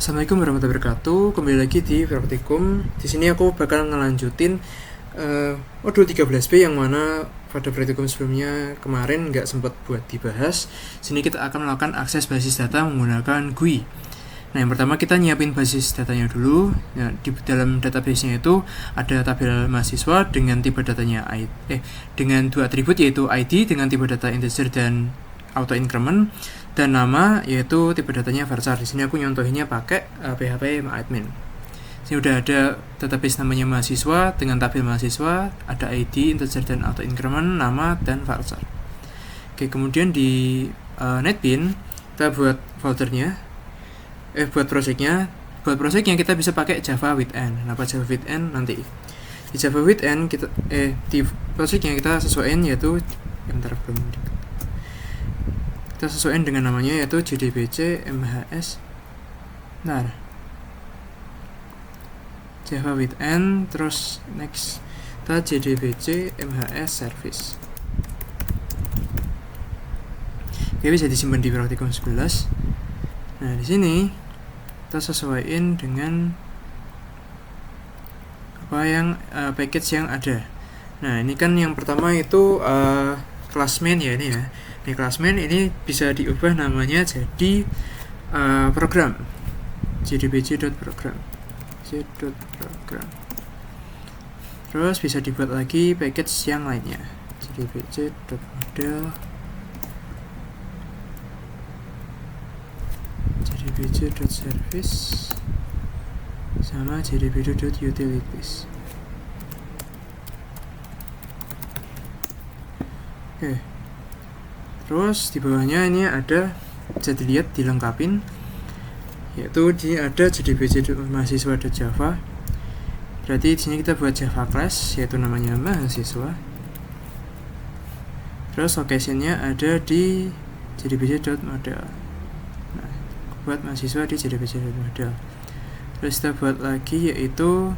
Assalamualaikum warahmatullahi wabarakatuh. Kembali lagi di Praktikum. Di sini aku bakal ngelanjutin modul 13B yang mana pada praktikum sebelumnya kemarin nggak sempat buat dibahas. Sini kita akan melakukan akses basis data menggunakan GUI. Nah, yang pertama kita nyiapin basis datanya dulu. Nah, di dalam database-nya itu ada tabel mahasiswa dengan tipe datanya dengan dua atribut yaitu ID dengan tipe data integer dan auto increment, dan nama yaitu tipe datanya varchar. Di sini aku nyontohinnya pakai PHP MyAdmin. Sini udah ada database namanya mahasiswa dengan tabel mahasiswa, ada ID, integer dan auto increment, nama dan varchar. Oke, kemudian di NetBeans kita buat foldernya, buat projectnya. Buat projectnya kita bisa pakai Java with N. Kenapa Java with N? Nanti di Java with N kita di projectnya kita sesuaiin yaitu kita sesuaikan dengan namanya yaitu JDBC MHS Java with N, terus next kita JDBC MHS service. Oke, bisa disimpan di praktikum 11. Nah, di sini kita sesuaikan dengan apa yang package yang ada. Nah, ini kan yang pertama itu class main ya ini ya. Ini class main ini bisa diubah namanya jadi program jdbc.program. Terus bisa dibuat lagi package yang lainnya jdbc.model, jdbc.service sama jdbc.utilities. Oke. Terus di bawahnya ini ada, bisa dilihat dilengkapin, yaitu di ada jdbc mahasiswa.java. Berarti di sini kita buat Java class yaitu namanya mahasiswa. Terus location-nya ada di jdbc.model. Nah, buat mahasiswa di jdbc.model. Terus kita buat lagi yaitu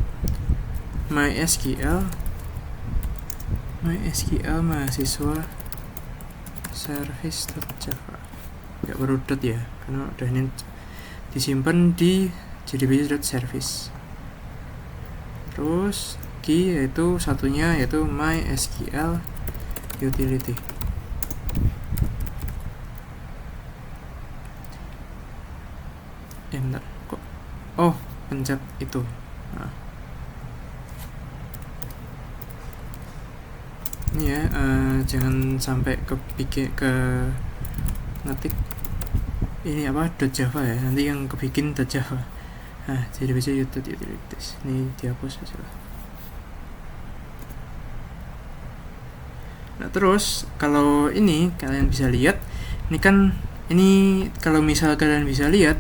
MySQL mahasiswa service.java. Gak perlu dot ya, karena udah ini disimpan di jdbc.service. Terus key yaitu satunya yaitu MySQL utility. Bentar, kok pencet itu. Nah. Ini ya, jangan sampai ke ngetik ini apa .java ya, nanti yang kebikin .java. Nah, jadi bisa utilities ini dihapus aja lah. Nah, terus kalau ini kalian bisa lihat, ini kalau misal kalian bisa lihat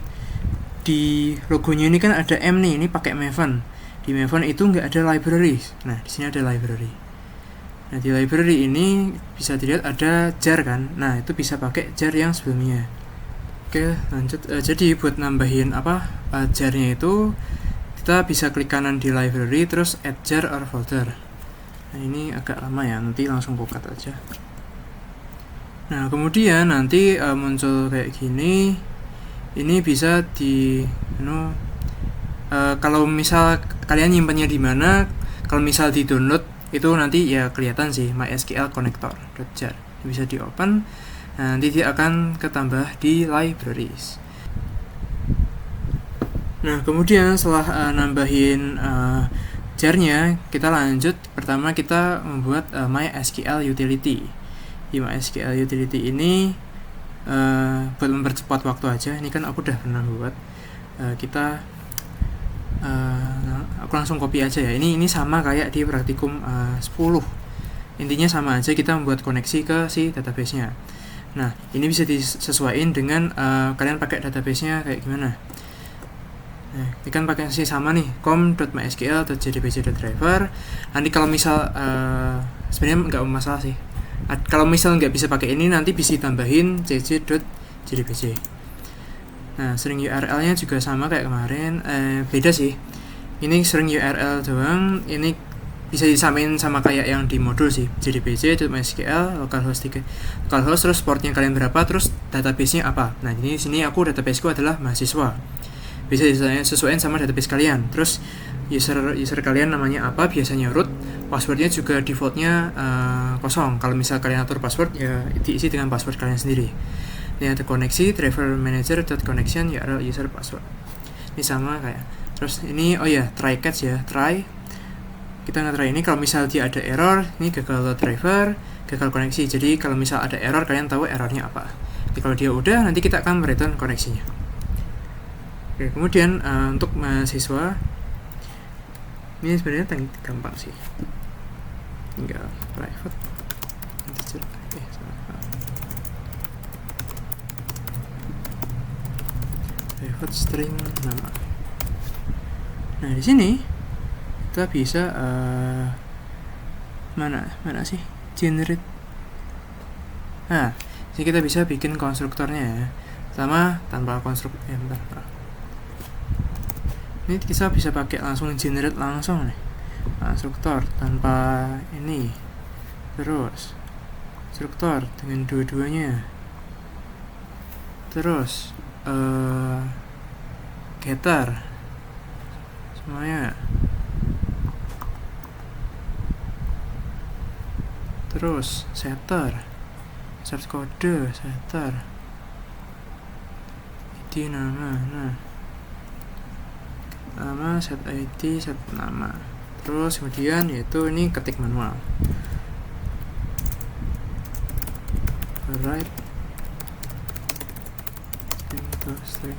di logonya ini kan ada M nih, ini pakai Maven. Di Maven itu nggak ada library. Nah, di sini ada library. Nah, di library ini bisa dilihat ada jar kan. Nah, itu bisa pakai jar yang sebelumnya. Oke, lanjut. Jadi buat nambahin jarnya itu kita bisa klik kanan di library terus add jar or folder. Nah, ini agak lama ya, nanti langsung buka aja. Nah, kemudian nanti muncul kayak gini. Ini bisa kalau misal kalian nyimpannya di mana, kalau misal di download itu nanti ya kelihatan sih MySQL connector.jar, bisa di open. Nah, nanti dia akan ketambah di libraries. Nah, kemudian setelah nambahin jarnya, kita lanjut. Pertama kita membuat MySQL utility. Di MySQL utility ini buat mempercepat waktu aja, ini kan aku udah pernah buat. Aku langsung copy aja ya. Ini sama kayak di praktikum 10. Intinya sama aja, kita membuat koneksi ke si database-nya. Nah, ini bisa disesuaikan dengan kalian pakai database-nya kayak gimana. Nah, ini kan pakai si sama nih, com.mysql.jdbc.driver. Nanti kalau misal sebenarnya nggak masalah sih. Kalau misal nggak bisa pakai ini, nanti bisa tambahin cc.jdbc. Nah, string URL-nya juga sama kayak kemarin, beda sih. Ini string URL doang, ini bisa disamain sama kayak yang di modul sih, jdbc.mysql localhost terus portnya kalian berapa, terus database-nya apa. Nah, ini sini aku databaseku adalah mahasiswa. bisa disesuaikan sama database kalian. Terus user kalian namanya apa, biasanya root, passwordnya juga defaultnya kosong. Kalau misal kalian atur password ya diisi dengan password kalian sendiri. Ini ada koneksi driver manager connection URL user password. Ini sama kayak. Terus ini try catch ya, try. Kita nge-try ini kalau misal dia ada error, ini gagal driver, gagal koneksi. Jadi kalau misal ada error kalian tahu errornya apa. Jadi kalau dia udah, nanti kita akan mereturn koneksinya. Oke, kemudian untuk mahasiswa ini sebenarnya gampang sih, tinggal private integer private string nama. Nah di sini kita bisa mana sih generate. Nah jadi kita bisa bikin konstruktornya ya, sama tanpa konstruktor. Ini kita bisa pakai langsung generate langsung nih, konstruktor tanpa ini, terus konstruktor dengan dua-duanya, terus getter semuanya, terus setter, set kode, setter ID nama, nama, set ID, set nama. Terus kemudian yaitu ini ketik manual. Write string.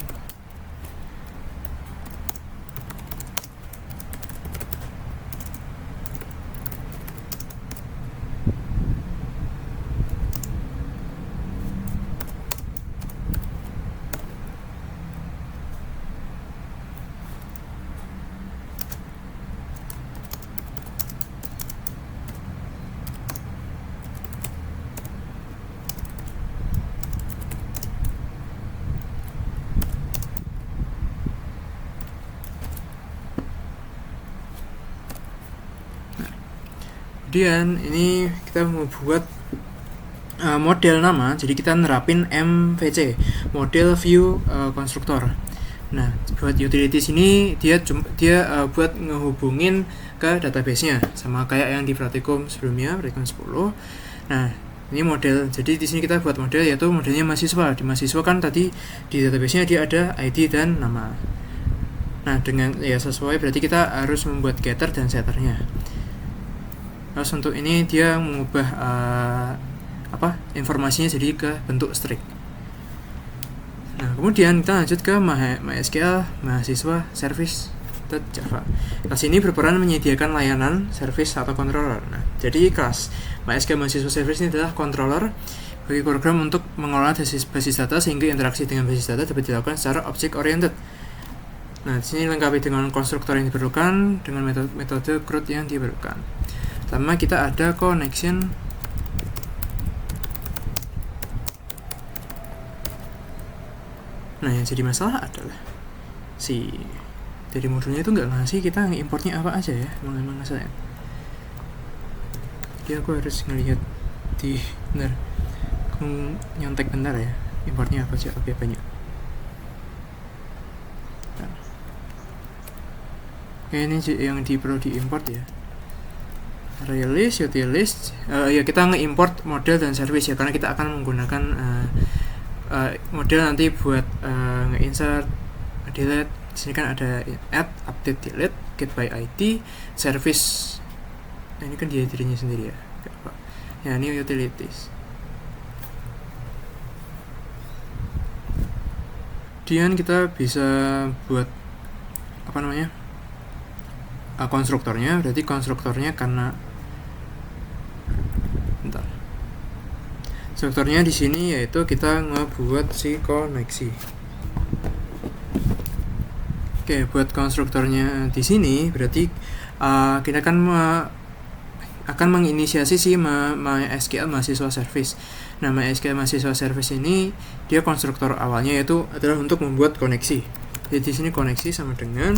Kemudian ini kita mau buat model nama, jadi kita nerapin MVC, model view konstruktor. Nah buat utilities ini dia buat ngehubungin ke database-nya, sama kayak yang di Practicum sebelumnya, Practicum 10. Nah ini model, jadi di sini kita buat model yaitu modelnya mahasiswa. Di mahasiswa kan tadi di database-nya dia ada ID dan nama. Nah dengan sesuai berarti kita harus membuat getter dan setternya. Terus untuk ini dia mengubah informasinya jadi ke bentuk string. Nah kemudian kita lanjut ke MySQL mahasiswa service.java. Kelas ini berperan menyediakan layanan service atau controller. Nah jadi kelas MySQL mahasiswa service ini adalah controller bagi program untuk mengelola basis data sehingga interaksi dengan basis data dapat dilakukan secara object oriented. Nah di sini lengkapi dengan konstruktor yang diperlukan dengan metode CRUD yang diperlukan. Pertama kita ada connection. Nah yang jadi masalah adalah dari modulnya itu nggak ngasih kita importnya apa aja ya, emang masalahnya. Jadi aku harus ngelihat bentar, aku nyontek bentar ya, importnya apa aja. Oke banyak. Ini yang perlu diimport ya. Release, utilist, kita nge-import model dan service ya, karena kita akan menggunakan model nanti buat nge-insert, delete. Di sini kan ada add, update, delete, get by ID, service. Nah, ini kan dia dirinya sendiri ya. Ya ini utilities. Kemudian kita bisa buat konstruktornya. Berarti konstruktornya karena strukturnya di sini yaitu kita ngebuat si koneksi. Oke, buat konstruktornya di sini berarti kita akan menginisiasi si MySQL mahasiswa service. Nah, MySQL mahasiswa service ini dia konstruktor awalnya yaitu adalah untuk membuat koneksi. Jadi di sini koneksi sama dengan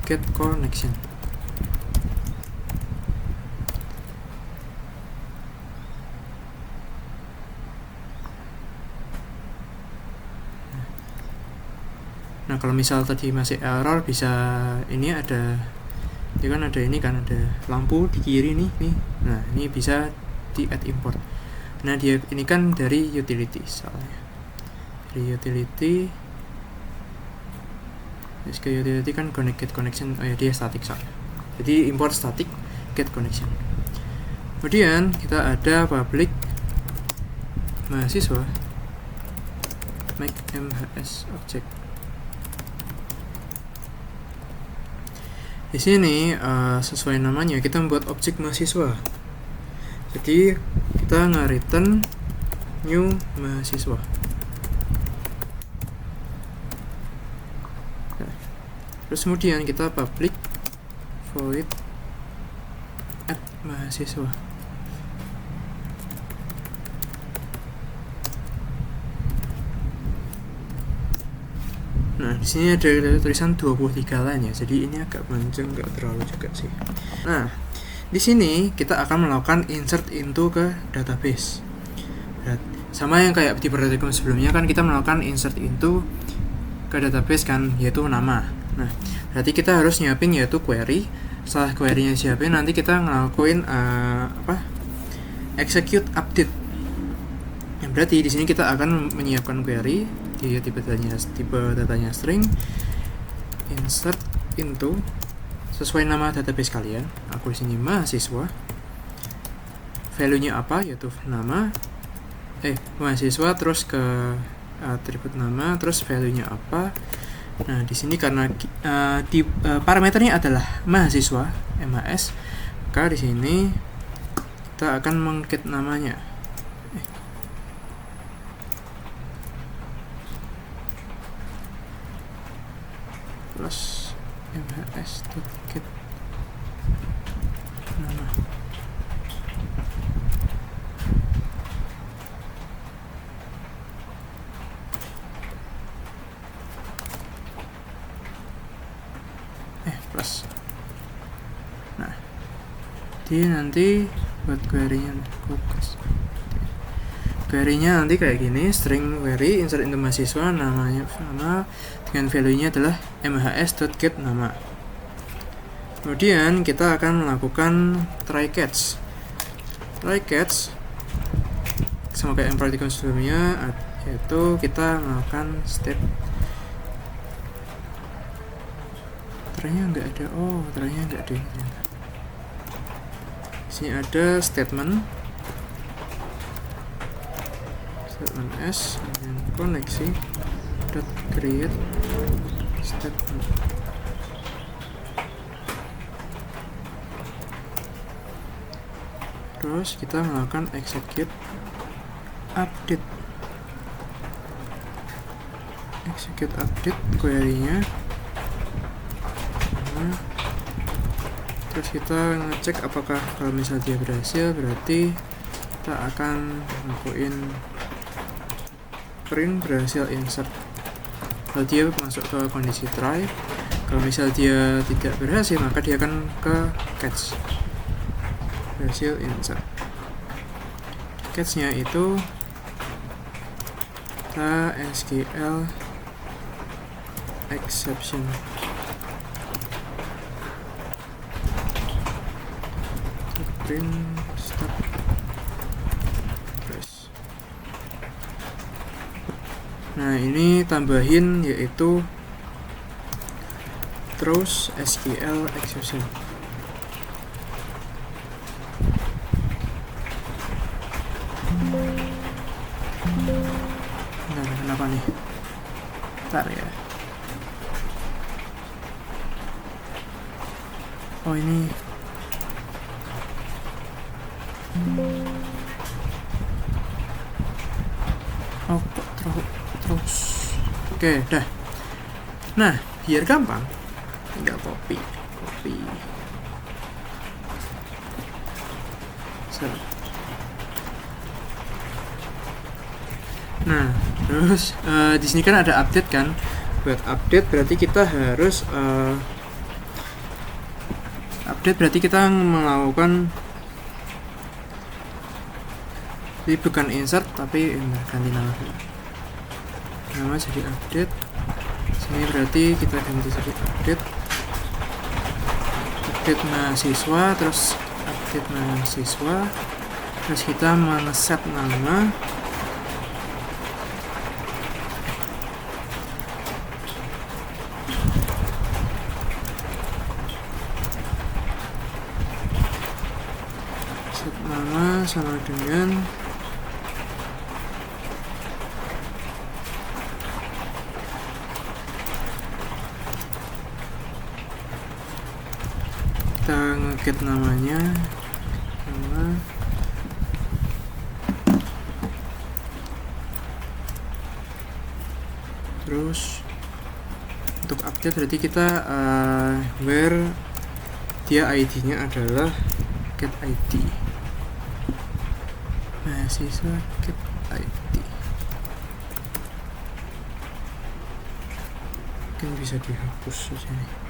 get connection. Nah Nah, kalau misal tadi masih error, bisa ini ada, ya kan ada ini kan, ada lampu di kiri nih. Nah, ini bisa di add import. Nah, dia ini kan dari utility soalnya. Dari utility SQL utility kan connect get connection. Oh ya, dia static soalnya. Jadi import static get connection. Kemudian kita ada public mahasiswa make MHS object. Di sini sesuai namanya kita membuat objek mahasiswa. Jadi kita nge-return new mahasiswa. Nah, terus kemudian kita public void add mahasiswa. Nah, di sini ada tulisan 23 line ya. Jadi ini agak panjang, nggak terlalu juga sih. Nah, di sini kita akan melakukan insert into ke database. Sama yang kayak di praktikum sebelumnya kan kita melakukan insert into ke database kan, yaitu nama. Nah, berarti kita harus nyiapin yaitu query. Setelah query-nya siapin, nanti kita ngelakuin execute update. Yang berarti di sini kita akan menyiapkan query di tipe datanya string, insert into sesuai nama database kalian. Aku di sini mahasiswa. Value-nya apa? Yaitu nama. Mahasiswa, terus ke atribut nama, terus value-nya apa. Nah, di sini karena parameternya adalah mahasiswa, MHS, maka di sini kita akan meng-get namanya. Plus MHS.get nama. Plus. Nah, nanti buat query-nya fokus. Query-nya nanti kayak gini, string query insert into mahasiswa, namanya sama dengan value-nya adalah mhs.get nama. Kemudian kita akan melakukan try catch. Try catch sama kayak yang praktikum sebelumnya, yaitu kita melakukan step. Try-nya nggak ada. Try-nya nggak ada. Sini ada statement S dan koneksi dot create statement. Terus kita melakukan execute update. Query-nya. Terus kita ngecek apakah kalau misal dia berhasil, berarti kita akan lakuin print berhasil insert. Kalau dia masuk ke kondisi try, kalau misal dia tidak berhasil, maka dia akan ke catch berhasil insert. Catch-nya itu SQL exception. Print start press. Nah, ini tambahin yaitu terus SQL exception. Nah, kenapa nih? Bentar ya. Oh, ini terus. Oke, dah. Nah, biar gampang, tinggal copy. Nah, terus di sini kan ada update kan. Buat update berarti kita harus melakukan, jadi bukan insert tapi ganti nama jadi update Sini berarti kita ganti saja update mahasiswa, terus update mahasiswa, terus kita men-set nama. Set nama sama dengan kita nge-get namanya nama, terus untuk update berarti kita where dia ID-nya adalah get ID, mahasiswa get ID. Mungkin bisa dihapus saja nih.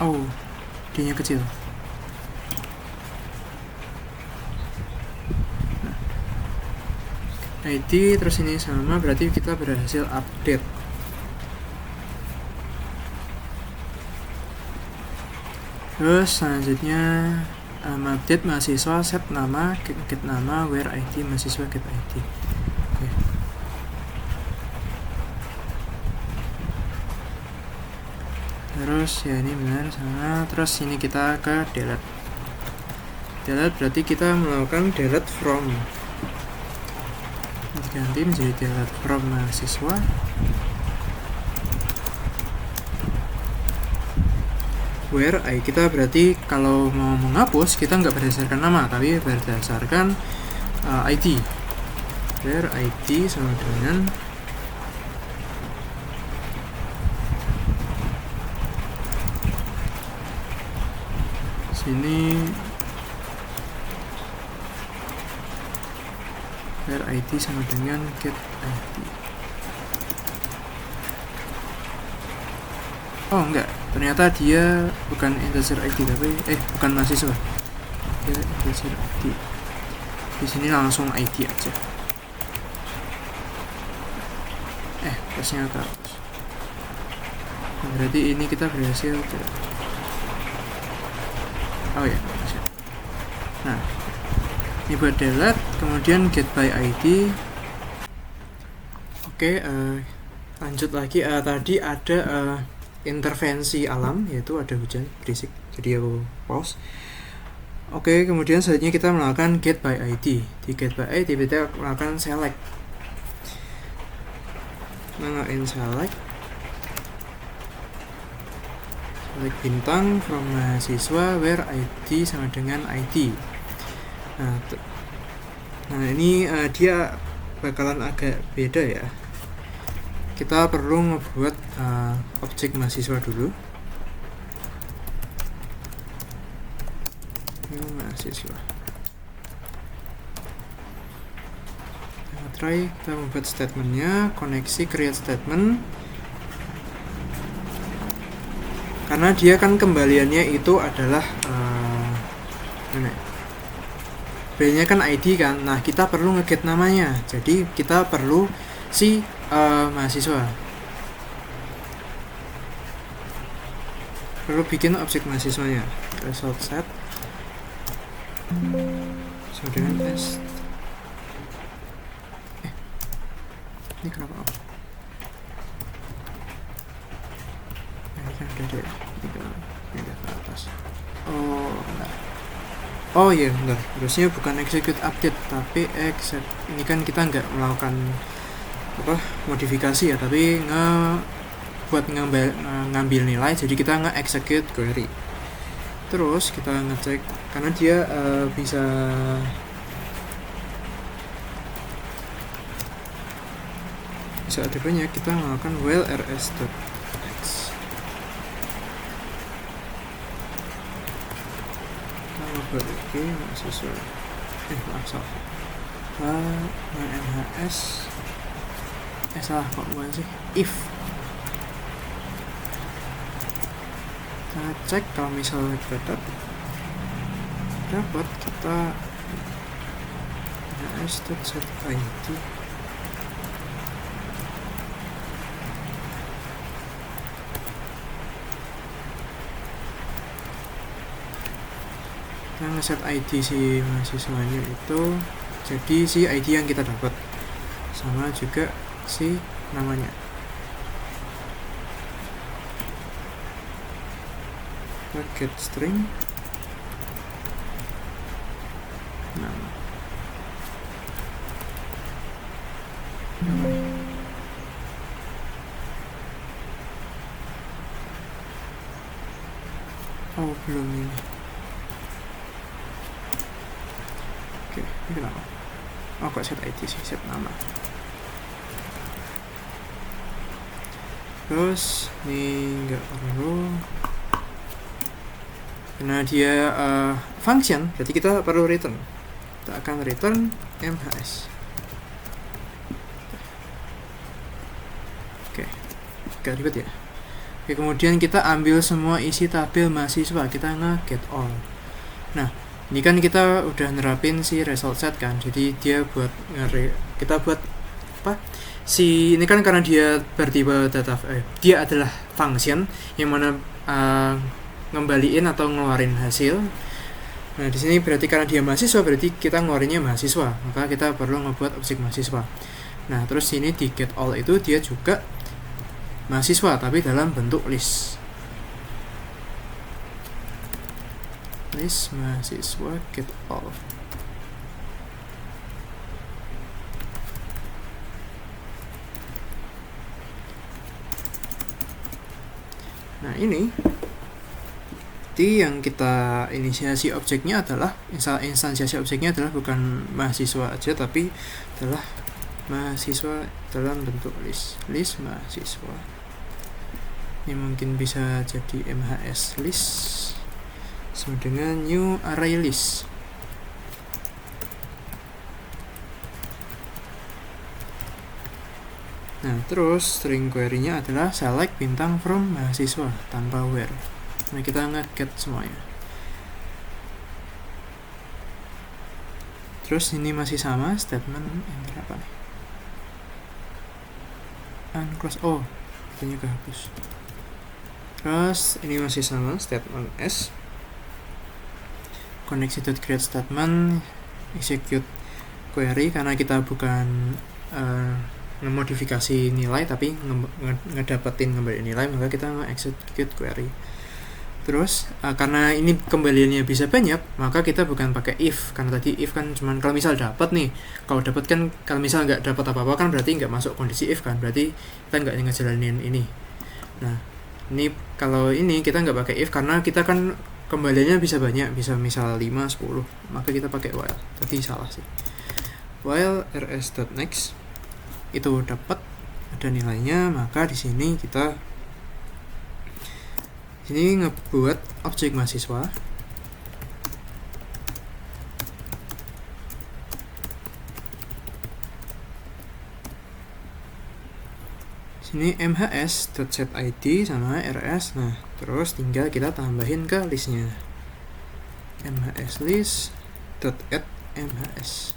Oh, D-nya kecil. ID terus ini sama, berarti kita berhasil update. Terus selanjutnya update mahasiswa, set nama, get nama, where ID, mahasiswa get ID. Oke. Terus ya ini benar sama, terus ini kita ke delete. Delete berarti kita melakukan delete from, ganti menjadi delete from mahasiswa. Where I, kita berarti kalau mau menghapus kita nggak berdasarkan nama tapi berdasarkan ID. Where ID sama dengan sini, where ID sama dengan get ID. Oh enggak, ternyata dia bukan integer ID tapi bukan mahasiswa, dia integer ID. Di sini langsung ID aja. Plusnya terus. Nah, berarti ini kita berhasil. Oh ya, berhasil. Nah, ini buat delete, kemudian get by ID. Oke, lanjut lagi. Tadi ada intervensi alam, yaitu ada hujan berisik, jadi aku pause. Oke, kemudian selanjutnya kita melakukan get by ID. Di get by ID kita melakukan select, select bintang from mahasiswa where ID sama dengan ID. Nah ini dia bakalan agak beda ya. Kita perlu ngebuat objek mahasiswa dulu. Ini mahasiswa. Kita try, kita membuat statementnya, koneksi create statement. Karena dia kan kembaliannya itu adalah B-nya kan ID kan. Nah kita perlu nge-get namanya. Jadi kita perlu si mahasiswa, perlu bikin objek mahasiswanya. Result set sama dengan S. Ini kenapa ini kan udah ada, ini udah ke atas. Oh enggak, oh iya bentar, harusnya bukan execute update tapi ini kan kita nggak melakukan modifikasi ya, tapi buat ngambil nilai, jadi kita nge-execute query. Terus kita ngecek karena dia bisa ada banyak, kita melakukan while rs.x. Kalau oke mahasiswa maaf nhs salah kok, bukan sih, if. Kita cek kalau misalnya kita dapat, kita mhs.setID. Kita ngeset ID si mahasiswanya itu jadi si ID yang kita dapat, sama juga si namanya. Kita get string nama. Oh, belum ini. Oke, ini kenapa? Oh, kok set ID sih, set nama. Terus ini nggak perlu karena dia function, berarti kita perlu return. Kita akan return mhs. Oke, gak ribet ya. Oke, kemudian kita ambil semua isi tabel mahasiswa, kita nge-get all. Nah, ini kan kita udah nerapin si result set kan, jadi dia buat kita buat apa? Si ini kan karena dia bertipe data, dia adalah function yang mana ngembaliin atau ngeluarin hasil. Nah, di sini berarti karena dia mahasiswa, berarti kita ngeluarinnya mahasiswa, maka kita perlu ngebuat objek mahasiswa. Nah, terus sini di get all itu dia juga mahasiswa tapi dalam bentuk list. List mahasiswa get all. Nah, ini yang kita inisiasi objeknya adalah instansiasi objeknya adalah bukan mahasiswa aja, tapi adalah mahasiswa dalam bentuk list mahasiswa. Ini mungkin bisa jadi mhs list sama dengan new array list. Nah, terus string query-nya adalah select bintang from mahasiswa tanpa where. Nah, kita nge-get semuanya. Terus ini masih sama statement yang berapa nih? Unclose, oh, katanya kehapus. Terus ini masih sama statement s. Connection.create statement execute query karena kita bukan ngemodifikasi nilai tapi ngedapetin kembali nilai, maka kita nge-execute query. Terus karena ini kembaliannya bisa banyak, maka kita bukan pakai if, karena tadi if kan cuman kalau misal dapat nih, kalau dapat kan, kalau misal nggak dapat apa-apa kan berarti nggak masuk kondisi if kan, berarti kita nggak ngejalanin ini. Nah, ini kalau ini kita nggak pakai if karena kita kan kembaliannya bisa banyak, bisa misal 5, 10, maka kita pakai while. Tadi salah sih. While rs.next itu dapat ada nilainya, maka di sini kita ngebuat objek mahasiswa. Sini mhs.setID sama rs. Nah, terus tinggal kita tambahin ke listnya. mhs_list.add mhs.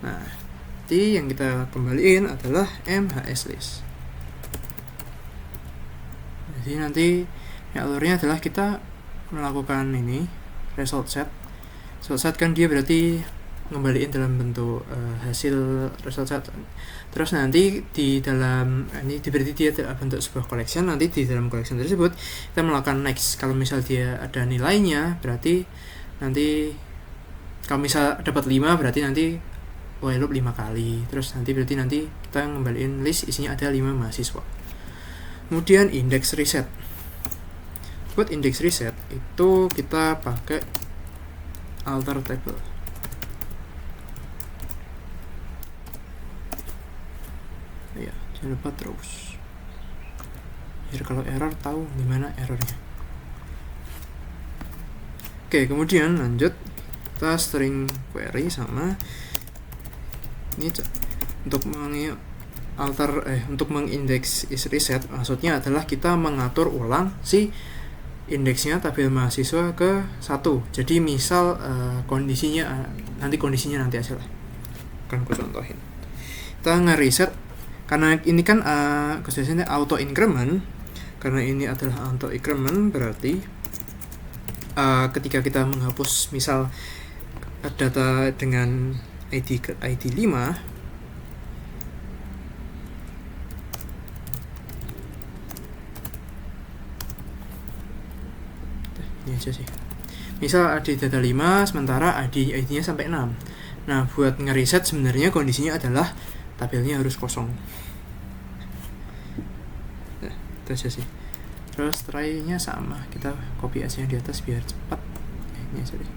Nah, nanti yang kita kembaliin adalah mhs_list. Jadi nanti alurnya adalah kita melakukan ini result set. Result set kan dia berarti ngembaliin dalam bentuk hasil result set. Terus nanti di dalam ini berarti dia dalam bentuk sebuah collection. Nanti di dalam collection tersebut kita melakukan next. Kalau misal dia ada nilainya, berarti nanti kalau misal dapat 5 berarti nanti while loop 5 kali. Terus nanti berarti nanti kita ngembaliin list isinya ada 5 mahasiswa. Kemudian index reset. Buat index reset itu kita pakai alter table. Ya, jangan lupa terus. Biar kalau error tahu gimana errornya. Oke, kemudian lanjut kita string query sama Ini untuk untuk mengindeks is reset, maksudnya adalah kita mengatur ulang si indeksnya tabel mahasiswa ke 1. Jadi misal kondisinya nanti aja lah, akan aku contohin. Kita nge-reset, karena ini kan khususnya auto increment. Karena ini adalah auto increment, berarti ketika kita menghapus misal data dengan ID 5, ini aja sih. Misal ada data 5 sementara ID-nya sampai 6. Nah, buat ngereset sebenarnya kondisinya adalah tabelnya harus kosong. Nah, itu aja sih. Terus try-nya sama, kita copy aja yang di atas biar cepat. Ini aja deh.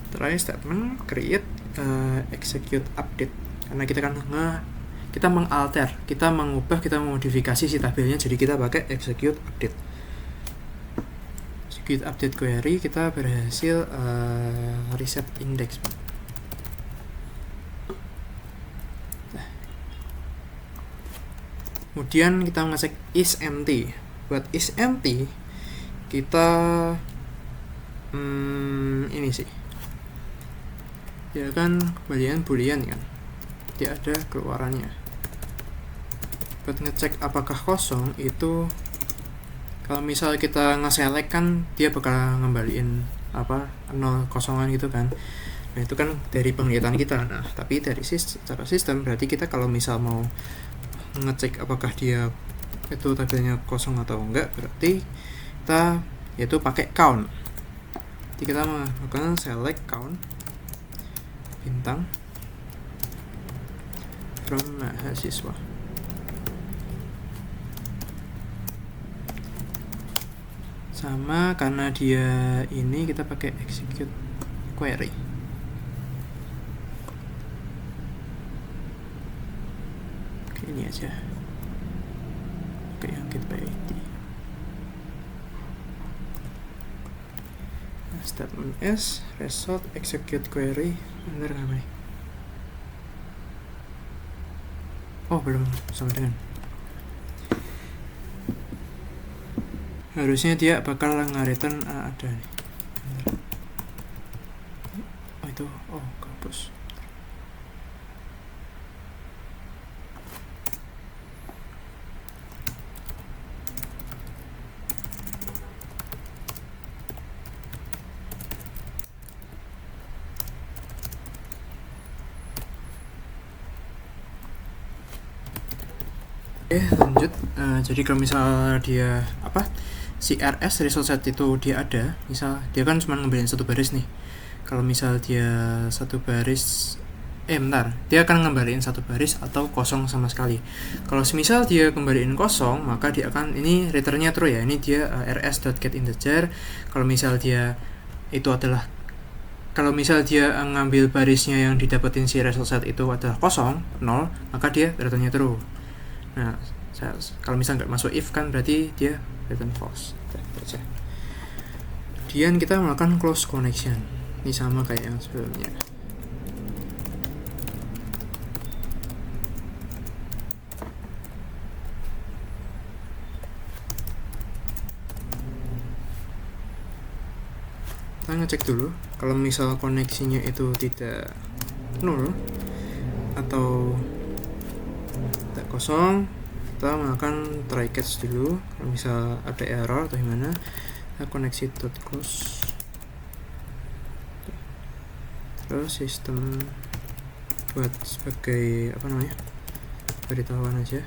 Try statement create execute update, karena kita kan kita mengalter, kita mengubah, kita memodifikasi si tabelnya, jadi kita pakai execute update. Execute update query, kita berhasil reset index. Kemudian kita ngecek is empty. Buat is empty kita ini sih, dia kan kembalian boolean kan, tidak ada keluarannya. Buat ngecek apakah kosong itu, kalau misal kita nge-select kan dia bakal ngembaliin 0 kosongan gitu kan. Nah, itu kan dari penglihatan kita. Nah, tapi dari secara sistem berarti kita kalau misal mau ngecek apakah dia itu tabelnya kosong atau enggak, berarti kita yaitu pakai count. Jadi kita melakukan select count bintang from mahasiswa. Sama, karena dia ini kita pakai execute query. Oke, ini aja. Oke, angkat by ID. Nah, statement S result execute query. Bener nggak nih? Oh, belum sama dengan. Harusnya dia bakal nge-return ada nih. Oh, itu kehapus. Lanjut. Jadi kalau misal dia si RS result set itu dia ada, misal dia kan cuma ngambilin satu baris nih. Kalau misal dia satu baris dia akan ngembaliin satu baris atau kosong sama sekali. Kalau misal dia kembaliin kosong, maka dia akan, ini returnnya true ya, ini dia rs.getInteger. Kalau misal dia itu adalah, kalau misal dia ngambil barisnya yang didapetin si result set itu adalah kosong, 0, maka dia returnnya true. Nah, kalau misal nggak masuk if kan berarti dia return false. Kemudian kita melakukan close connection. Ini sama kayak yang sebelumnya. Kita ngecek dulu kalau misal koneksinya itu tidak 0 atau tidak kosong, kita melakukan try catch dulu. Kalau misal ada error atau gimana, kita koneksi .close, terus sistem buat sebagai beritahuan aja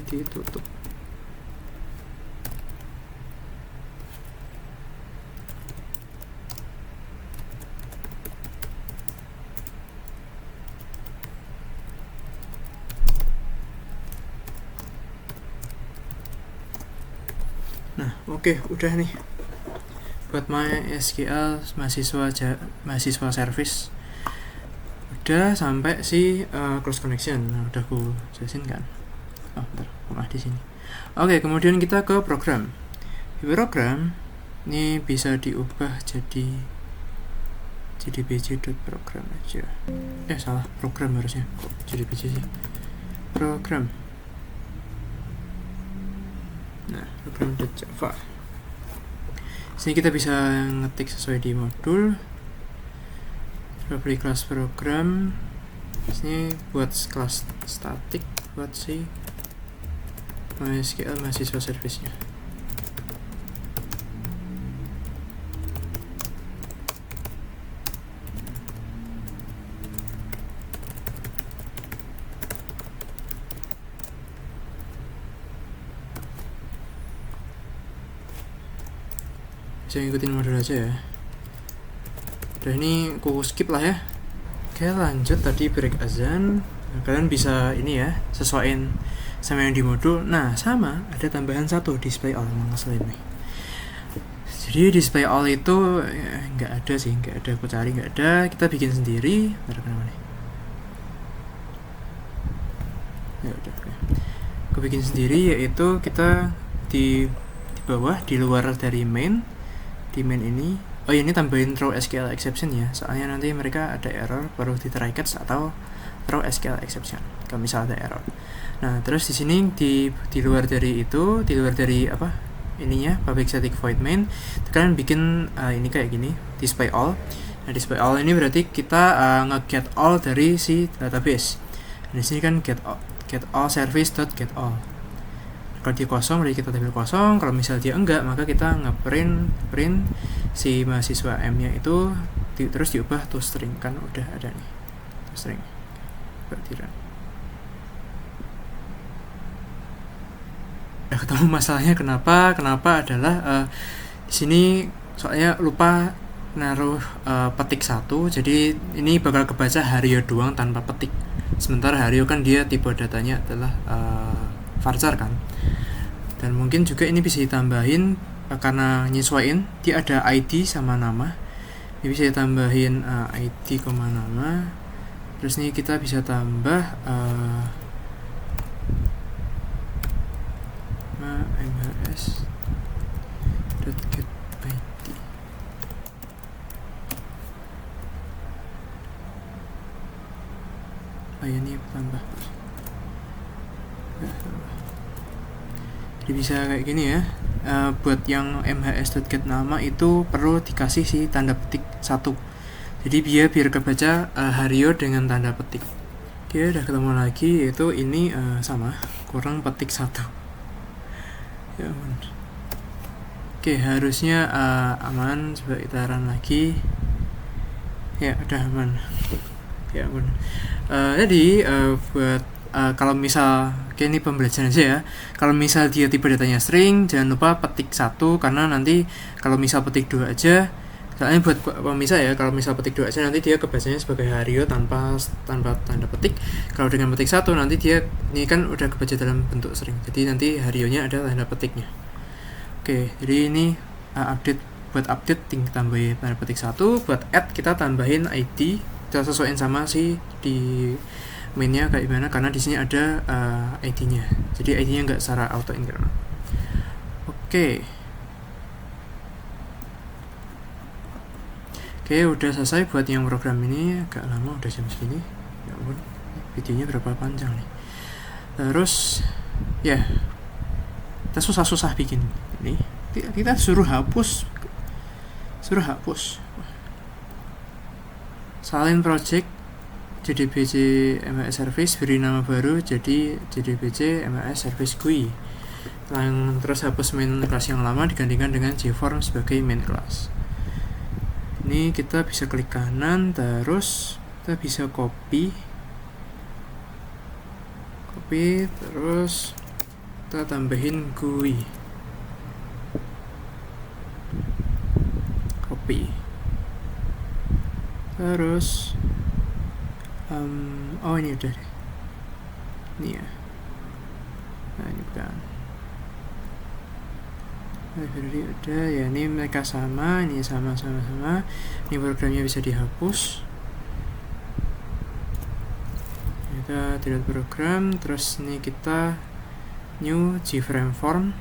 ditutup. Nah, oke, udah nih buat MySQL mahasiswa service udah sampai si close connection. Nah, udah aku jelasin kan. Bentar, di sini. Oke, kemudian kita ke program. Di program ini bisa diubah jadi jdbj.program aja. Salah, program harusnya. Kok jdbj sih? Program. Nah, program.java. Sini kita bisa ngetik sesuai di modul. Property class program. Sini buat kelas static, buat si MySQL mahasiswa service-nya. Bisa ngikutin modul aja ya. Udah, ini aku skip lah ya. Oke, lanjut. Tadi break azan. Kalian bisa ini ya, sesuaiin sama yang di modul. Nah, sama, ada tambahan satu, display all. Emang ngeselin nih. Jadi display all itu ya, nggak ada sih, nggak ada. Aku cari nggak ada. Kita bikin sendiri. Kenapa nih? Ya udah. Aku bikin sendiri, yaitu kita di bawah, di luar dari main, di main ini. Oh, ini tambahin throw SQL exception ya. Soalnya nanti mereka ada error, perlu di try catch atau throw SQL exception kalau misal ada error. Nah, terus di sini di luar dari itu, di luar dari apa? Ininya public static void main, kalian bikin ini kayak gini, display all. Nah, display all ini berarti kita nge-get all dari si database. Nah, di sini kan get all service.get all. Kalau dia kosong, berarti kita tampil kosong. Kalau misal dia enggak, maka kita print si mahasiswa M-nya itu terus diubah to string. Kan udah ada nih to string. Berarti udah ketemu masalahnya. Kenapa adalah di sini soalnya lupa naruh petik 1. Jadi ini bakal kebaca Hario doang tanpa petik. Sementara Hario kan dia tipe datanya adalah varchar kan. Dan mungkin juga ini bisa ditambahin karena nyesuaiin, dia ada ID sama nama. Ini bisa ditambahin ID, nama. Terus nih kita bisa tambah mhs.get ID. Ini tambah. Jadi bisa kayak gini ya. Buat yang mhs.get nama itu perlu dikasih si tanda petik 1. Jadi biar kebaca Hario dengan tanda petik. Oke, udah ketemu lagi, yaitu ini sama, kurang petik 1. Ya ampun. Oke, harusnya aman. Coba kita run lagi. Ya, udah aman. Ya ampun. Jadi buat kalau misal ini pembelajaran aja ya. Kalau misal dia tipe datanya string, jangan lupa petik 1, karena nanti kalau misal petik 2 aja, soalnya buat pemisah ya, kalau misal petik 2 aja nanti dia kebacanya sebagai Hario tanpa tanda petik. Kalau dengan petik 1 nanti dia ini kan udah kebaca dalam bentuk string. Jadi nanti Harionya ada tanda petiknya. Oke, jadi ini buat update tinggal tambahin tanda petik 1, buat add kita tambahin ID, kita sesuaiin sama si di mainnya kayak gimana, karena di sini ada ID-nya. Jadi ID-nya nggak secara auto internal. Oke, udah selesai buat yang program ini. Agak lama, udah jam segini. Ya ampun, videonya berapa panjang nih. Terus ya, kita susah-susah bikin ini. Kita suruh hapus. Salin project JDBC MHS Service, beri nama baru jadi JDBC MHS Service GUI. Terus hapus main class yang lama digantikan dengan JForm sebagai main class. Ini kita bisa klik kanan, terus kita bisa copy, terus kita tambahin GUI, terus oh ini udah deh, ini ya. Nah ini bukan, jadi udah ya, ini mereka sama, ini sama. Ini programnya bisa dihapus. Kita delete program, terus ini kita new gframe form,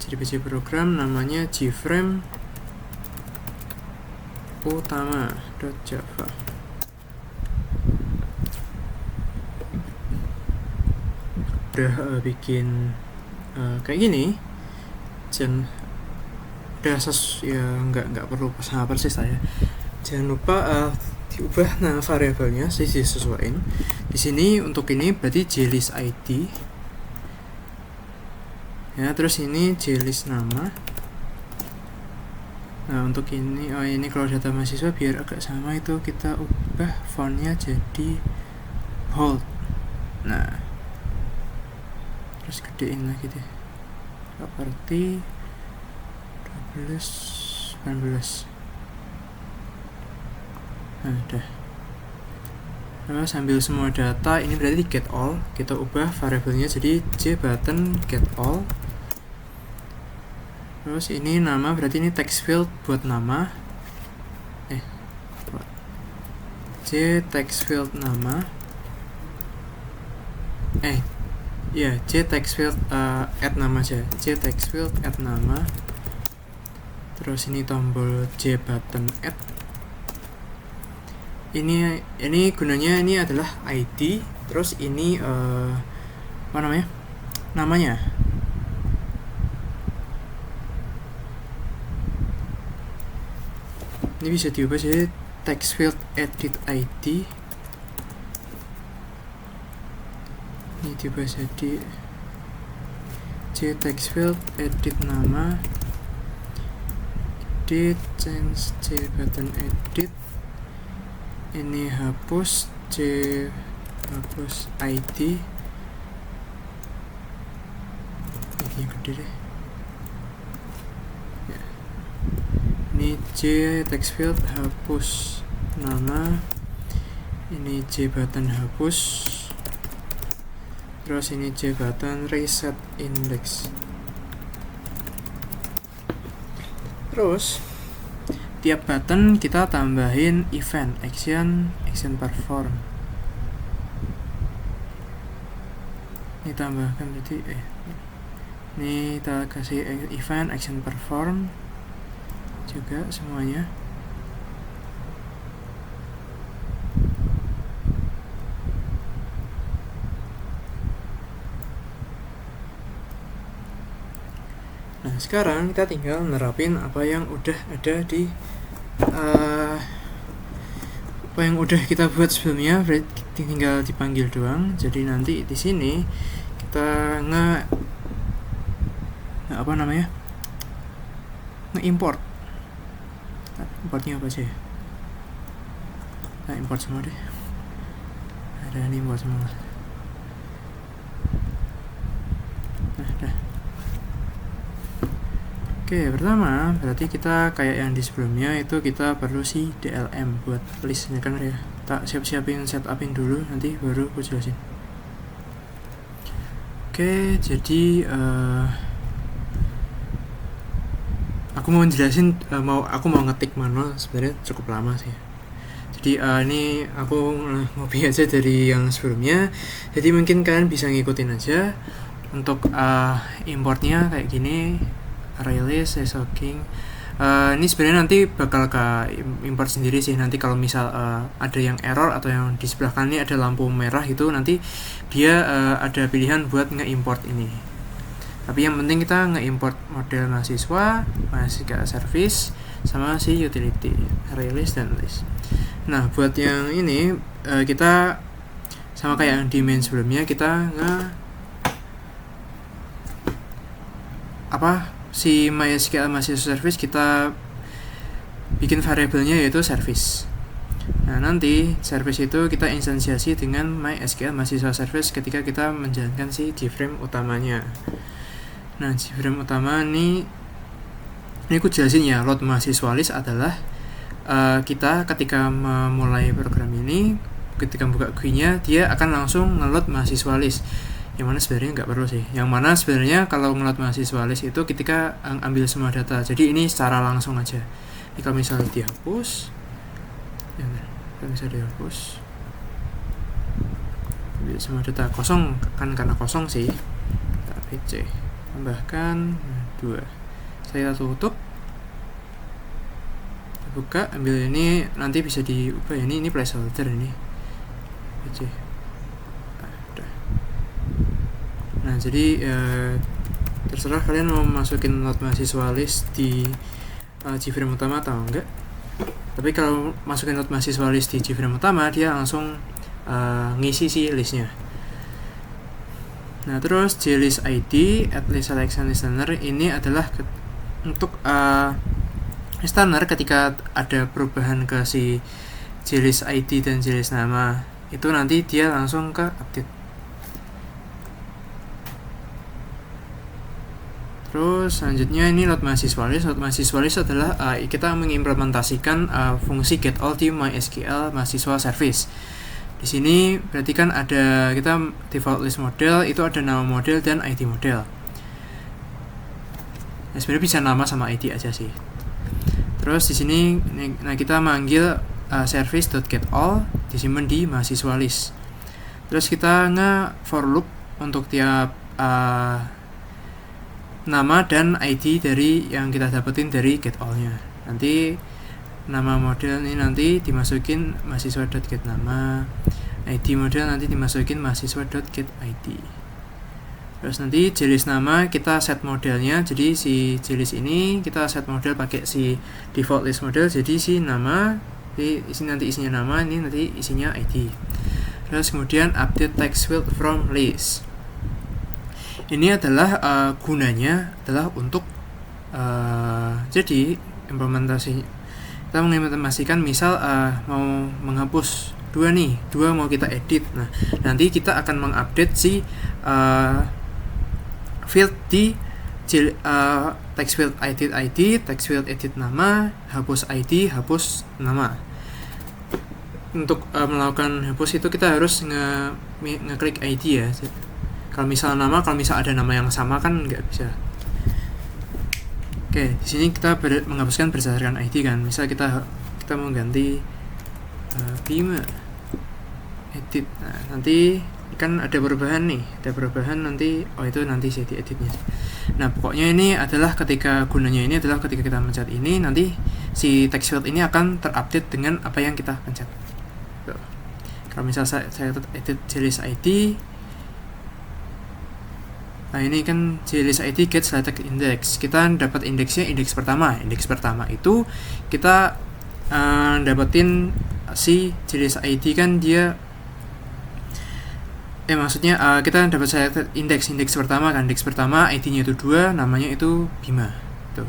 jadi biji program namanya gframe utama.java. Udah bikin kayak gini, jangan udah ya nggak perlu sama persis saya. Jangan lupa diubah variabelnya disesuaikan. Di sini untuk ini berarti jlist id ya, terus ini jlist nama. Nah untuk ini ini kalau data mahasiswa biar agak sama itu kita ubah fontnya jadi bold. Nah terus gedein lagi deh, property 12 19. Nah udah. Nah, sambil semua data ini berarti get all, kita ubah variabelnya jadi jbutton get all. Terus ini nama berarti ini text field buat nama, j text field nama, j text field add nama aja, j text field add nama. Terus ini tombol jbutton add. Ini gunanya ini adalah ID, terus ini apa namanya ini bisa diubah jadi text field edit ID, ini diubah jadi j text field edit nama, edit change j button edit, ini hapus ID, ini gede deh ya. Ini j text field hapus nama, ini j button hapus, terus ini j button reset index. Terus tiap button kita tambahin event action perform. Ini tambahkan berarti ini kita kasih event action perform juga semuanya. Nah sekarang kita tinggal nerapin apa yang udah ada di apa yang udah kita buat sebelumnya, tinggal dipanggil doang. Jadi nanti di sini kita nge-import. Nah, importnya apa sih? Nah, import semua deh. Ada ini import semua. Nah, dah. Oke, pertama berarti kita kayak yang di sebelumnya itu kita perlu si DLM buat listnya kan ya. Tak siap-siapin setupin dulu, nanti baru aku jelasin. Oke, jadi aku mau jelasin, aku mau ngetik manual sebenarnya cukup lama sih. Jadi ini aku ngopi aja dari yang sebelumnya. Jadi mungkin kalian bisa ngikutin aja. Untuk importnya kayak gini, array list, shocking. Ini sebenarnya nanti bakal ke import sendiri sih. Nanti kalau misal ada yang error atau yang di sebelah kanan ini ada lampu merah itu, nanti dia ada pilihan buat nge-import ini. Tapi yang penting kita nge-import model mahasiswa, service, sama si utility, array list dan list. Nah buat yang ini kita sama kayak yang di main sebelumnya, kita si MySQL mahasiswa service kita bikin variabelnya yaitu service. Nah nanti service itu kita instansiasi dengan MySQL mahasiswa service ketika kita menjalankan si gframe utamanya. Nah gframe utama ini aku jelasin ya. Load mahasiswa list adalah kita ketika memulai program ini, ketika buka GUI-nya dia akan langsung nge-load mahasiswa list. Yang mana sebenarnya nggak perlu sih. Yang mana sebenarnya kalau nge-load mahasiswa list itu ketika ambil semua data. Jadi ini secara langsung aja. Ini kalau misalnya dihapus, kalau misalnya dihapus, ambil semua data kosong kan, karena kosong sih. PC tambahkan 2. Saya tutup, buka, ambil ini, nanti bisa diubah. Ini placeholder ini PC. Nah, jadi terserah kalian mau masukin not mahasiswa list di Gframe utama atau enggak. Tapi kalau masukin not mahasiswa list di Gframe utama, dia langsung ngisi sih listnya. Nah, terus glist ID at list selection listener ini adalah untuk listener ketika ada perubahan ke si glist ID dan glist nama, itu nanti dia langsung ke update. Terus selanjutnya ini not mahasiswa list. Not mahasiswa list adalah kita mengimplementasikan fungsi get all di MySQL mahasiswa service. Di sini berarti kan ada kita default list model, itu ada nama model dan ID model. Nah, sebenarnya bisa nama sama ID aja sih. Terus di sini kita manggil service.getAll disimpan di mahasiswa list. Terus kita for loop untuk tiap nama dan ID dari yang kita dapetin dari getAll-nya. Nanti nama model ini nanti dimasukin mahasiswa.getNama, ID model nanti dimasukin mahasiswa.getID. Terus nanti glist nama kita set modelnya, jadi si glist ini kita set model pakai si default list model, jadi si nama, nanti isinya nama, ini nanti isinya ID. Terus kemudian update text field from list. Ini adalah gunanya adalah untuk jadi implementasi, kita mengimplementasikan misal mau menghapus 2 mau kita edit. Nah, nanti kita akan mengupdate si field di text field edit ID, text field edit nama, hapus ID, hapus nama. Untuk melakukan hapus itu kita harus ngeklik ID ya. Kalau misal ada nama yang sama kan nggak bisa. Oke, di sini kita menghapuskan berdasarkan ID kan. Misal kita mau ganti Bima edit. Nah, nanti kan ada perubahan nanti. Itu nanti saya dieditnya. Nah, pokoknya ini adalah gunanya ini adalah ketika kita mencet ini, nanti si text field ini akan terupdate dengan apa yang kita pencet. Tuh. Kalau misal saya edit glist ID, nah ini kan glist ID get selected index, kita dapat indeksnya indeks pertama. Indeks pertama itu kita dapetin si glist ID kan dia maksudnya kita dapat selected indeks pertama kan. Indeks pertama ID-nya itu 2, namanya itu Bima tuh.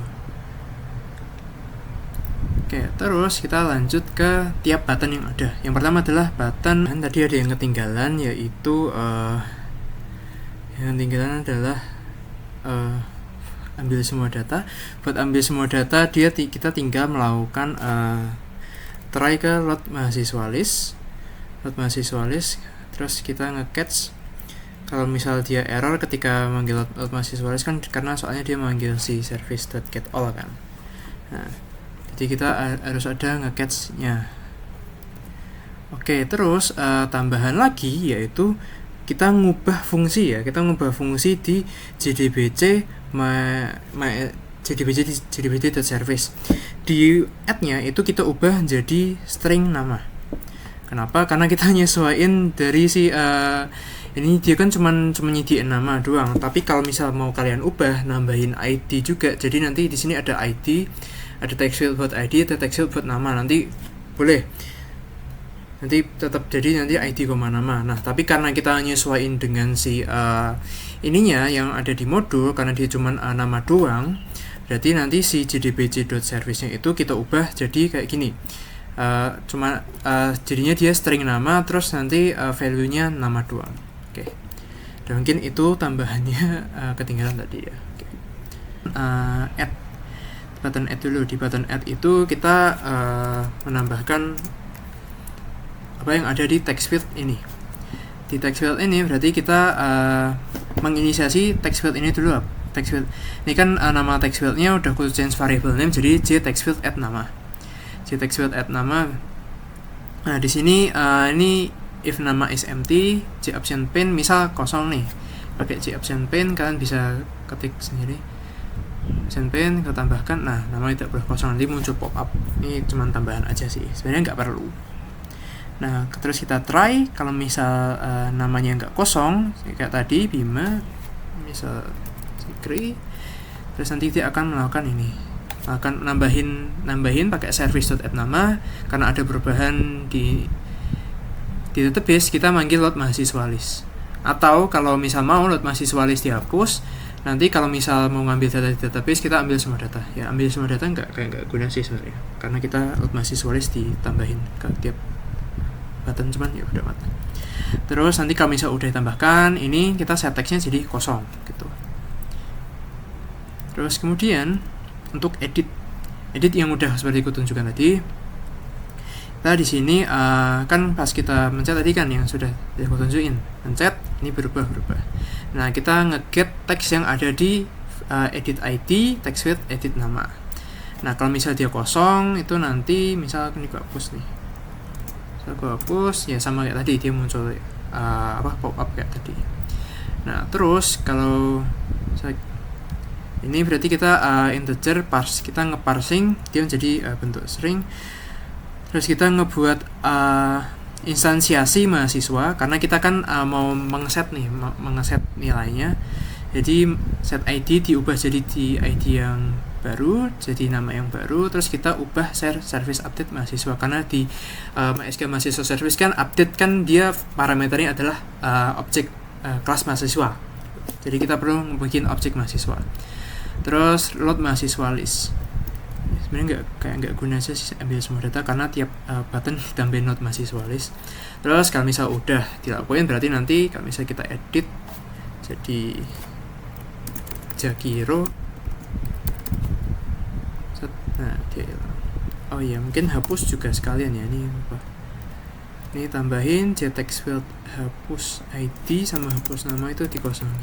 Oke, terus kita lanjut ke tiap button yang ada. Yang pertama adalah button, dan tadi ada yang ketinggalan, yaitu yang ketinggalan adalah ambil semua data. Buat ambil semua data, kita tinggal melakukan try ke load mahasiswa list, terus kita nge-catch kalau misal dia error ketika manggil load mahasiswa list kan, karena soalnya dia manggil si service.getAll kan. Nah, jadi kita harus ada nge-catch-nya. Oke, terus tambahan lagi yaitu kita ngubah fungsi di JDBC JDBC.service. Di add-nya itu kita ubah jadi string nama. Kenapa? Karena kita nyesuaiin dari si ini dia kan cuma nyediain nama doang. Tapi kalau misal mau kalian ubah, nambahin ID juga. Jadi nanti di sini ada ID, ada text field buat ID, ada text field buat nama. Nanti boleh. Nanti tetap jadi nanti ID, nama. Nah, tapi karena kita nyesuaiin dengan si ininya yang ada di modul, karena dia cuma nama doang, berarti nanti si jdbc.service-nya itu kita ubah jadi kayak gini. Jadinya dia string nama, terus nanti value-nya nama doang. Oke. Dan mungkin itu tambahannya ketinggalan tadi ya. Oke. Add button add dulu. Di button add itu kita menambahkan apa yang ada di text field ini. Di text field ini berarti kita menginisiasi text field ini dulu. Text field ini kan nama text fieldnya udah aku change variable name jadi text field add nama. Text field add nama. Nah, di sini ini if nama is empty, option pin misal kosong nih. pakai Gabsent Paint, kalian bisa ketik sendiri Gabsent Paint, kita tambahkan. Nah, namanya tidak boleh kosong, nanti muncul pop up. Ini cuma tambahan aja sih, sebenarnya nggak perlu. Nah, terus kita try kalau misal namanya nggak kosong kayak tadi Bima, misal Sikri, terus nanti dia akan melakukan ini, akan nambahin pakai service.add nama. Karena ada perubahan di database, kita manggil load mahasiswa list. Atau kalau misal mau load mahasiswa list dihapus, nanti kalau misal mau ngambil data di database, kita ambil semua data. Ya, ambil semua data nggak guna sih sebenarnya, karena kita load mahasiswa list ditambahin ke tiap button, cuman ya udah mati. Terus nanti kalau misal udah ditambahkan, ini kita set text-nya jadi kosong gitu. Terus kemudian untuk edit yang udah seperti aku tunjukkan tadi, kita di sini kan pas kita mencet tadi kan yang sudah aku tunjukin, mencet ini berubah. Nah, kita nge-get teks yang ada di edit ID, text field, edit nama. Nah, kalau misal dia kosong, itu nanti misal ini gue hapus nih. Aku hapus, ya sama kayak tadi, dia muncul pop up kayak tadi. Nah, terus kalau ini berarti kita integer parse, kita ngeparsing dia menjadi bentuk string. Terus kita ngebuat instansiasi mahasiswa, karena kita kan mau mengeset nilainya. Jadi set ID diubah jadi di ID yang baru, jadi nama yang baru. Terus kita ubah service update mahasiswa, karena di MySQL mahasiswa service kan update kan dia parameternya adalah objek kelas mahasiswa. Jadi kita perlu bikin objek mahasiswa. Terus load mahasiswa list, sebenarnya nggak guna aja sih ambil semua data, karena tiap button ditambahin load mahasiswa list. Terus kalau misal udah dilakuin, berarti nanti kalau misal kita edit jadi Jakiro. Nah, oh iya, mungkin hapus juga sekalian ya, ini apa? Ini tambahin jtext field, hapus ID sama hapus nama itu dikosongin.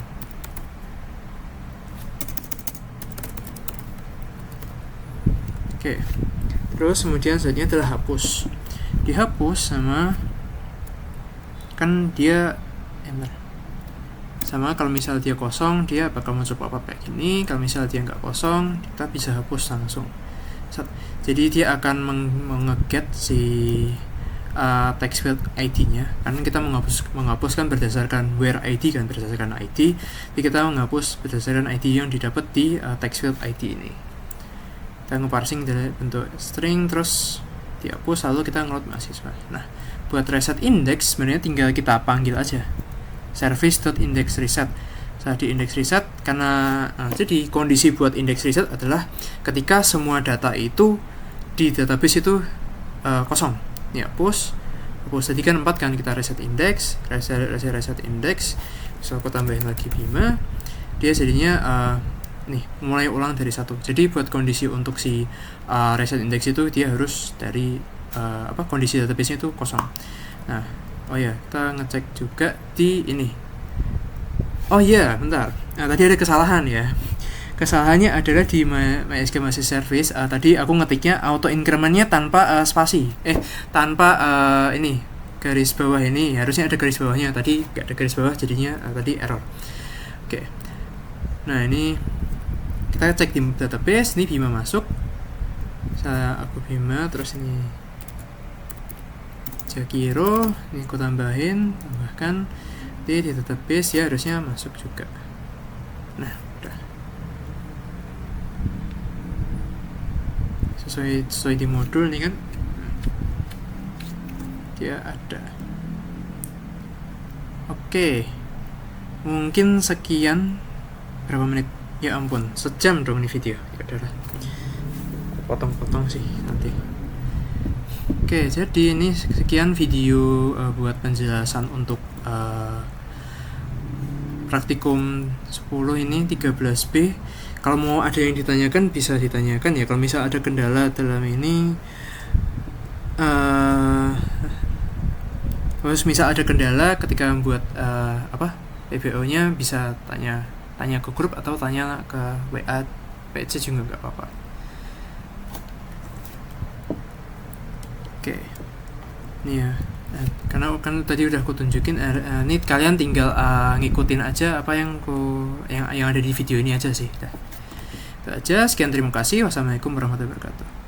Oke. Terus kemudian selanjutnya adalah hapus. Dihapus sama kan dia sama, kalau misal dia kosong dia bakal muncul pop-up kayak gini. Kalau misal dia nggak kosong, kita bisa hapus langsung. Jadi dia akan mengeget si text field ID-nya, karena kita menghapuskan berdasarkan where ID kan, berdasarkan ID. Jadi kita menghapus berdasarkan ID yang didapat di text field ID ini. Kita ngeparsing dari bentuk string, terus dihapus, lalu kita ngeload mahasiswa. Nah, buat reset index sebenarnya tinggal kita panggil aja service.indexReset. Saat di index reset, karena jadi kondisi buat index reset adalah ketika semua data itu di database itu kosong. Ya, hapus tadi kan 4 kan, kita reset index, reset index. So aku tambahin lagi Bima, dia jadinya nih mulai ulang dari 1. Jadi buat kondisi untuk si reset index itu dia harus dari kondisi database itu kosong. Nah, oh ya, kita ngecek juga di ini. Oh iya, bentar. Nah, tadi ada kesalahan ya. Kesalahannya adalah di MySQL mahasiswa service. Tadi aku ngetiknya auto incrementnya tanpa spasi. Tanpa ini garis bawah ini. Harusnya ada garis bawahnya. Tadi nggak ada garis bawah, jadinya tadi error. Oke. Nah, ini kita cek di database. Ini Bima masuk. Aku Bima, terus ini Jakiro. Ini aku tambahkan di database, ya harusnya masuk juga. Nah, udah sesuai di modul nih kan, dia ada. Oke, mungkin sekian. Berapa menit? Ya ampun, sejam dong ini video. Ya udahlah, potong-potong sih nanti. Oke, jadi ini sekian video buat penjelasan untuk praktikum 10 ini 13B. Kalau mau ada yang ditanyakan bisa ditanyakan ya. Kalau misal ada kendala dalam ini, terus misal ada kendala ketika membuat PBO-nya, bisa tanya ke grup atau tanya ke WA PC juga nggak apa-apa. Oke, ini ya Karena kan tadi udah aku tunjukin, ini kalian tinggal ngikutin aja apa yang yang ada di video ini aja sih. Itu aja, sekian, terima kasih. Wassalamualaikum warahmatullahi wabarakatuh.